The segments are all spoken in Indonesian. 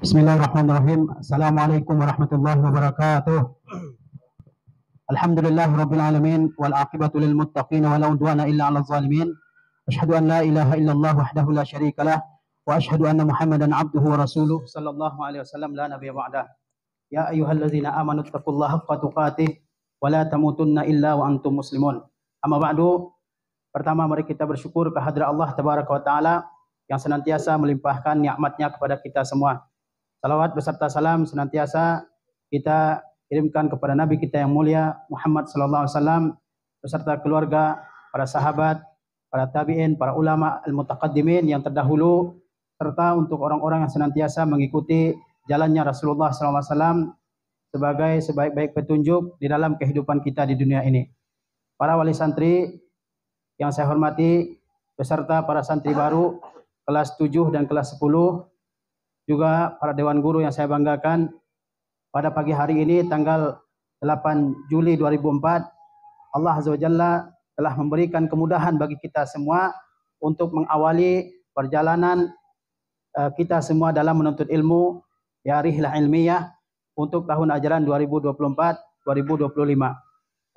Bismillahirrahmanirrahim. Assalamualaikum warahmatullahi wabarakatuh. Alhamdulillahirabbil alamin wal aqibatu lil muttaqin wa la udwana illa 'alal zalimin. Asyhadu an la ilaha illallah wahdahu la syarikalah wa asyhadu anna Muhammadan 'abduhu wa rasuluh sallallahu alaihi wasallam la nabiyya ba'dah. Ya ayyuhalladzina amanu taqullaha haqqa tuqatih wa la tamutunna illa wa antum muslimun. Amma ba'du. Pertama mari kita bersyukur kehadirat Allah tabaraka wa taala yang senantiasa melimpahkan nikmat-Nya kepada kita semua. Salawat beserta salam senantiasa kita kirimkan kepada Nabi kita yang mulia Muhammad sallallahu alaihi wasallam beserta keluarga, para sahabat, para tabi'in, para ulama al-mutaqaddimin yang terdahulu, serta untuk orang-orang yang senantiasa mengikuti jalannya Rasulullah sallallahu alaihi wasallam sebagai sebaik-baik petunjuk di dalam kehidupan kita di dunia ini. Para wali santri yang saya hormati beserta para santri baru kelas 7 dan kelas 10, juga para dewan guru yang saya banggakan, pada pagi hari ini tanggal 8 Juli 2004, Allah Azza wa Jalla telah memberikan kemudahan bagi kita semua untuk mengawali perjalanan kita semua dalam menuntut ilmu, ya rihlah ilmiah untuk tahun ajaran 2024-2025.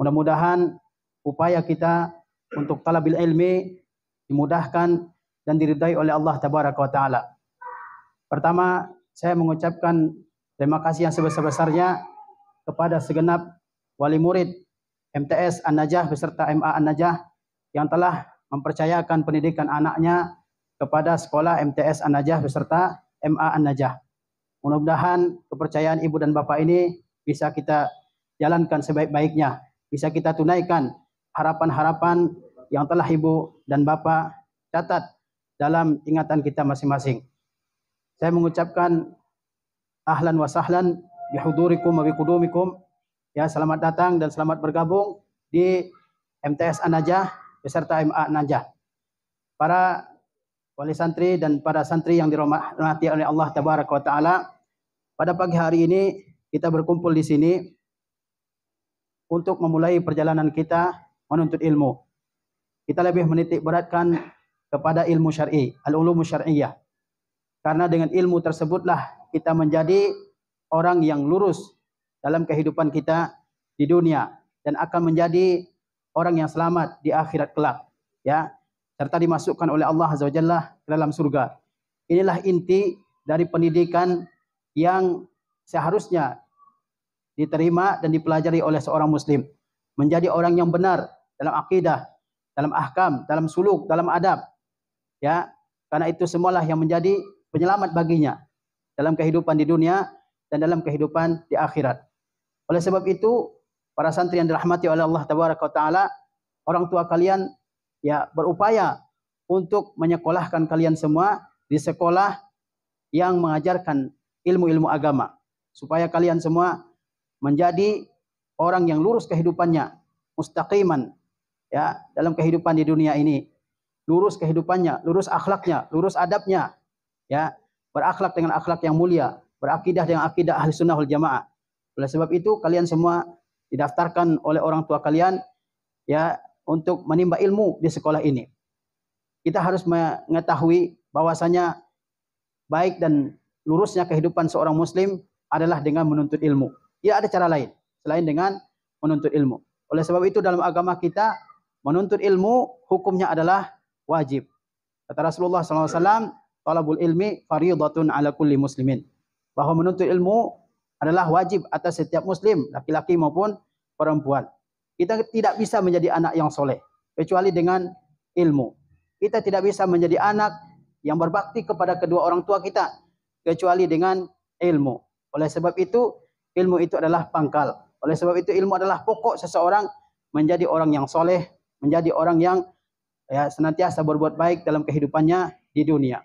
Mudah-mudahan upaya kita untuk talabil ilmi dimudahkan dan diridai oleh Allah tabaraka wa taala. Pertama, saya mengucapkan terima kasih yang sebesar-besarnya kepada segenap wali murid MTS An-Najah beserta MA An-Najah yang telah mempercayakan pendidikan anaknya kepada sekolah MTS An-Najah beserta MA An-Najah. Mudah-mudahan kepercayaan ibu dan bapak ini bisa kita jalankan sebaik-baiknya, bisa kita tunaikan harapan-harapan yang telah ibu dan bapak catat dalam ingatan kita masing-masing. Saya mengucapkan ahlan wa sahlan bihudurikum wa biqudumikum. Ya, selamat datang dan selamat bergabung di MTS An-Najah beserta MA An-Najah. Para wali santri dan para santri yang dirahmati oleh Allah tabaraka wa taala, pada pagi hari ini kita berkumpul di sini untuk memulai perjalanan kita menuntut ilmu. Kita lebih menitik beratkan kepada ilmu syar'i, al-ulumu syar'iyyah. Karena dengan ilmu tersebutlah kita menjadi orang yang lurus dalam kehidupan kita di dunia dan akan menjadi orang yang selamat di akhirat kelak, ya, serta dimasukkan oleh Allah Azza wa Jalla ke dalam surga. Inilah inti dari pendidikan yang seharusnya diterima dan dipelajari oleh seorang muslim. Menjadi orang yang benar dalam akidah, dalam ahkam, dalam suluk, dalam adab. Ya, karena itu semualah yang menjadi penyelamat baginya dalam kehidupan di dunia dan dalam kehidupan di akhirat. Oleh sebab itu, para santri yang dirahmati oleh Allah tabaraka wa taala, orang tua kalian ya berupaya untuk menyekolahkan kalian semua di sekolah yang mengajarkan ilmu-ilmu agama supaya kalian semua menjadi orang yang lurus kehidupannya, mustaqiman, ya, dalam kehidupan di dunia ini. Lurus kehidupannya, lurus akhlaknya, lurus adabnya, ya, berakhlak dengan akhlak yang mulia, berakidah dengan akidah ahli sunnah wal jamaah. Oleh sebab itu kalian semua didaftarkan oleh orang tua kalian, ya, untuk menimba ilmu di sekolah ini. Kita harus mengetahui bahwasanya baik dan lurusnya kehidupan seorang muslim adalah dengan menuntut ilmu. Tidak ada cara lain selain dengan menuntut ilmu. Oleh sebab itu dalam agama kita menuntut ilmu hukumnya adalah wajib. Kata Rasulullah SAW, talabul ilmi fariidatun ala kulli muslimin. Bahwa menuntut ilmu adalah wajib atas setiap muslim, laki-laki maupun perempuan. Kita tidak bisa menjadi anak yang soleh kecuali dengan ilmu. Kita tidak bisa menjadi anak yang berbakti kepada kedua orang tua kita kecuali dengan ilmu. Oleh sebab itu, ilmu itu adalah pangkal. Oleh sebab itu, ilmu adalah pokok seseorang menjadi orang yang soleh, menjadi orang yang ya senantiasa berbuat baik dalam kehidupannya di dunia.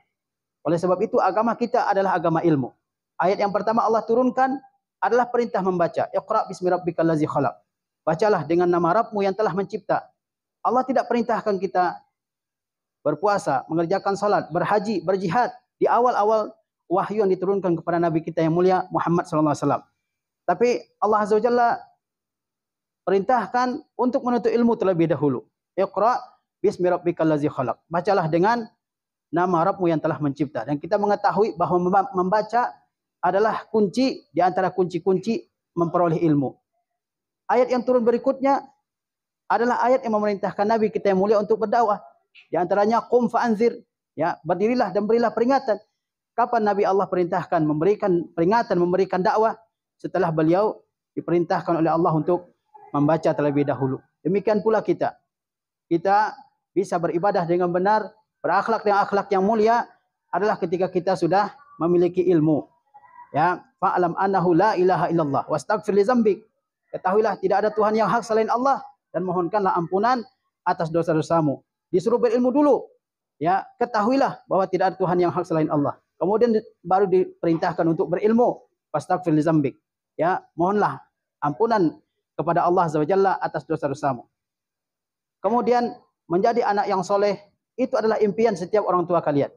Oleh sebab itu agama kita adalah agama ilmu. Ayat yang pertama Allah turunkan adalah perintah membaca. Iqra bismi rabbikal ladzi khalaq. Bacalah dengan nama Rabbmu yang telah mencipta. Allah tidak perintahkan kita berpuasa, mengerjakan salat, berhaji, berjihad di awal-awal wahyu yang diturunkan kepada Nabi kita yang mulia Muhammad sallallahu alaihi wasallam. Tapi Allah Azza wa Jalla perintahkan untuk menuntut ilmu terlebih dahulu. Iqra bismi rabbikal ladzi khalaq. Bacalah dengan nama Rabbmu yang telah mencipta. Dan kita mengetahui bahwa membaca adalah kunci di antara kunci-kunci memperoleh ilmu. Ayat yang turun berikutnya adalah ayat yang memerintahkan Nabi kita yang mulia untuk berdakwah. Di antaranya qum fa'anzir, ya, berdirilah dan berilah peringatan. Kapan Nabi Allah perintahkan memberikan peringatan, memberikan dakwah? Setelah beliau diperintahkan oleh Allah untuk membaca terlebih dahulu. Demikian pula kita. Kita bisa beribadah dengan benar, berakhlak dengan akhlak yang mulia adalah ketika kita sudah memiliki ilmu. Ya, fa'lam annahu la ilaha illallah wastaghfir li dzambik. Ketahuilah tidak ada Tuhan yang hak selain Allah dan mohonkanlah ampunan atas dosa-dosamu. Disuruh berilmu dulu. Ya, ketahuilah bahwa tidak ada Tuhan yang hak selain Allah. Kemudian baru diperintahkan untuk berilmu. Wastaghfir li dzambik. Ya, mohonlah ampunan kepada Allah Azza wa Jalla atas dosa-dosamu. Kemudian menjadi anak yang soleh itu adalah impian setiap orang tua kalian.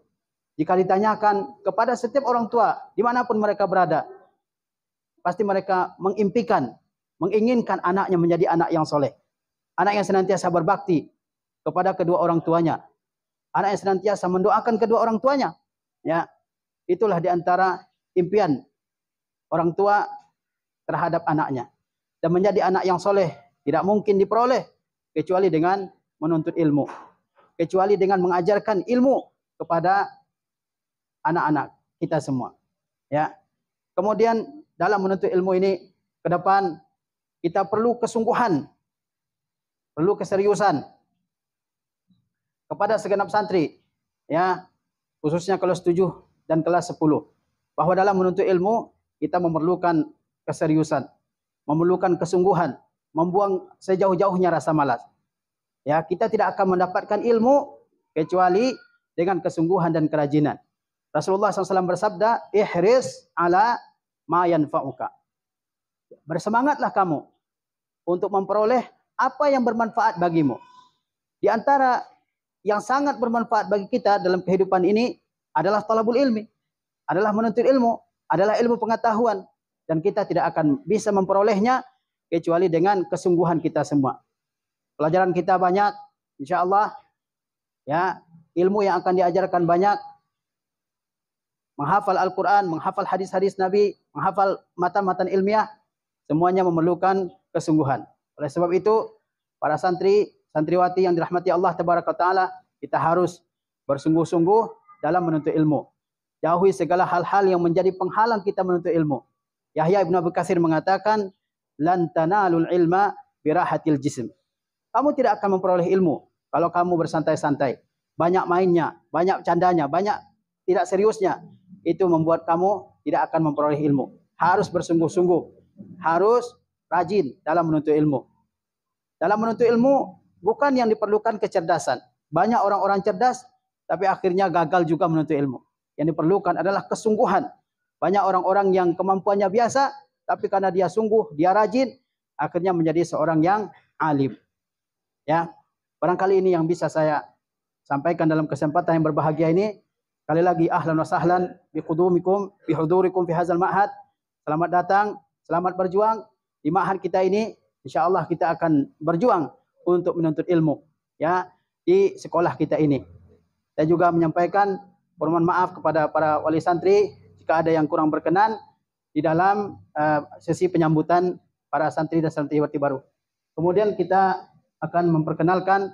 Jika ditanyakan kepada setiap orang tua dimanapun mereka berada, pasti mereka mengimpikan, menginginkan anaknya menjadi anak yang soleh, anak yang senantiasa berbakti kepada kedua orang tuanya, anak yang senantiasa mendoakan kedua orang tuanya. Ya, itulah diantara impian orang tua terhadap anaknya. Dan menjadi anak yang soleh tidak mungkin diperoleh kecuali dengan menuntut ilmu, kecuali dengan mengajarkan ilmu kepada anak-anak kita semua. Ya. Kemudian dalam menuntut ilmu ini ke depan kita perlu kesungguhan, perlu keseriusan kepada segenap santri, ya, khususnya kelas 7 dan kelas 10, bahwa dalam menuntut ilmu kita memerlukan keseriusan, memerlukan kesungguhan, membuang sejauh-jauhnya rasa malas. Ya, kita tidak akan mendapatkan ilmu kecuali dengan kesungguhan dan kerajinan. Rasulullah SAW bersabda, ihris ala ma yanfa'uka. Bersemangatlah kamu untuk memperoleh apa yang bermanfaat bagimu. Di antara yang sangat bermanfaat bagi kita dalam kehidupan ini adalah talabul ilmi, adalah menuntut ilmu, adalah ilmu pengetahuan. Dan kita tidak akan bisa memperolehnya kecuali dengan kesungguhan kita semua. Pelajaran kita banyak, insya Allah, ya, ilmu yang akan diajarkan banyak. Menghafal Al-Quran, menghafal hadis-hadis Nabi, menghafal matan-matan ilmiah, semuanya memerlukan kesungguhan. Oleh sebab itu, para santri, santriwati yang dirahmati Allah Tabaraka Ta'ala, kita harus bersungguh-sungguh dalam menuntut ilmu. Jauhi segala hal-hal yang menjadi penghalang kita menuntut ilmu. Yahya Ibn Abu Katsir mengatakan, lan tanalul ilma birahatil jism. Kamu tidak akan memperoleh ilmu kalau kamu bersantai-santai. Banyak mainnya, banyak candanya, banyak tidak seriusnya. Itu membuat kamu tidak akan memperoleh ilmu. Harus bersungguh-sungguh, harus rajin dalam menuntut ilmu. Dalam menuntut ilmu bukan yang diperlukan kecerdasan. Banyak orang-orang cerdas tapi akhirnya gagal juga menuntut ilmu. Yang diperlukan adalah kesungguhan. Banyak orang-orang yang kemampuannya biasa tapi karena dia sungguh, dia rajin, akhirnya menjadi seorang yang alim. Ya, barangkali ini yang bisa saya sampaikan dalam kesempatan yang berbahagia ini. Sekali lagi ahlan wa sahlan biqudumikum bihudurikum fi hadzal ma'had. Selamat datang, selamat berjuang di ma'had kita ini. Insyaallah kita akan berjuang untuk menuntut ilmu, ya, di sekolah kita ini. Saya juga menyampaikan permohonan maaf kepada para wali santri jika ada yang kurang berkenan di dalam sesi penyambutan para santri dan santriwati baru. Kemudian kita akan memperkenalkan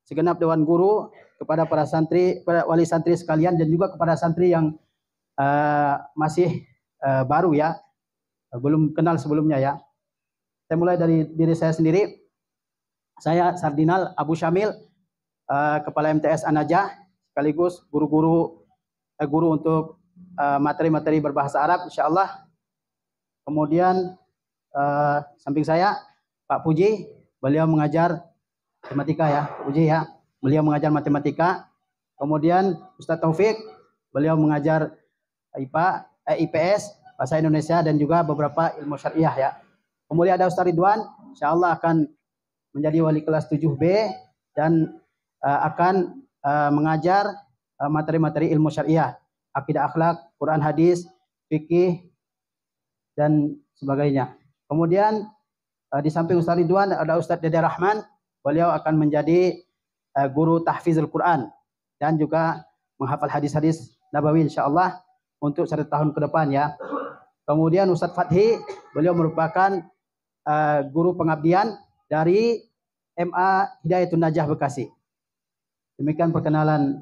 segenap dewan guru kepada para santri, para wali santri sekalian, dan juga kepada santri yang masih baru, ya, belum kenal sebelumnya, ya. Saya mulai dari diri saya sendiri. Saya Sardinal Abu Syamil, Kepala MTS An-Najah, sekaligus guru untuk materi-materi berbahasa Arab, insyaallah. Kemudian samping saya Pak Puji, beliau mengajar matematika, ya, Puji, ya. Beliau mengajar matematika. Kemudian Ustadz Taufik, beliau mengajar IPA, IPS, Bahasa Indonesia, dan juga beberapa ilmu syariah, ya. Kemudian ada Ustadz Ridwan, insyaallah akan menjadi wali kelas 7B dan akan mengajar materi-materi ilmu syariah, akidah akhlak, Quran hadis, fikih, dan sebagainya. Kemudian di samping Ustadz Ridwan ada Ustadz Dede Rahman, beliau akan menjadi guru tahfizul Quran dan juga menghafal hadis-hadis Nabawi insyaallah untuk 1 tahun ke depan, ya. Kemudian Ustadz Fathi, beliau merupakan guru pengabdian dari MA Hidayatun Najah Bekasi. Demikian perkenalan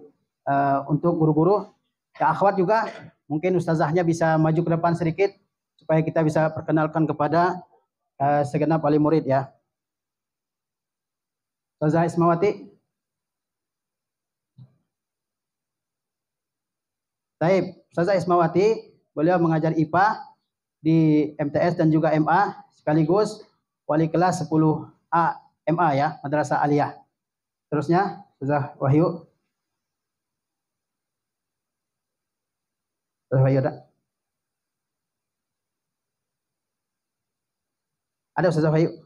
untuk guru-guru. Ya, akhwat juga, mungkin ustazahnya bisa maju ke depan sedikit supaya kita bisa perkenalkan kepada segenap wali murid ya. Ustazah Ismawati. Baik, Ustazah Ismawati, beliau mengajar IPA di MTS dan juga MA, sekaligus wali kelas 10A MA ya, Madrasah Aliyah. Terusnya, Ustazah Wahyu. Ustazah Wahyu ada? Ada Ustazah Wahyu.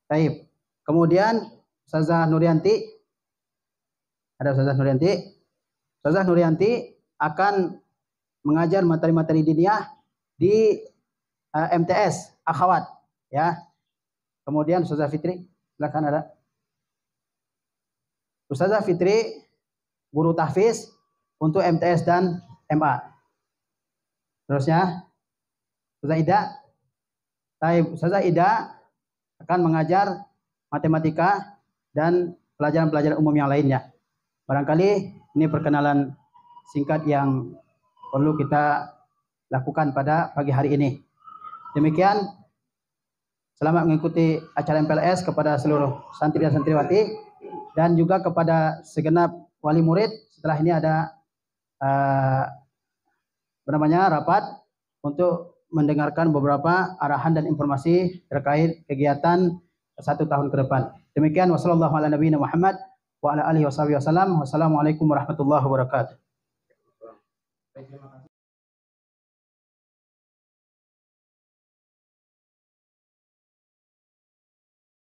Baik. Kemudian Ustazah Nurianti. Ada Ustazah Nurianti. Ustazah Nurianti akan mengajar materi-materi diniyah di MTS akhwat ya. Kemudian Ustazah Fitri, silakan ada. Ustazah Fitri guru tahfiz untuk MTS dan MA. Terusnya Ustazah Ida. Ustazah Ida akan mengajar matematika dan pelajaran-pelajaran umum yang lainnya. Barangkali ini perkenalan singkat yang perlu kita lakukan pada pagi hari ini. Demikian, selamat mengikuti acara MPLS kepada seluruh santri dan santriwati dan juga kepada segenap wali murid. Setelah ini ada rapat untuk mendengarkan beberapa arahan dan informasi terkait kegiatan 1 tahun ke depan. Demikian, wassalamualaikum warahmatullahi wabarakatuh.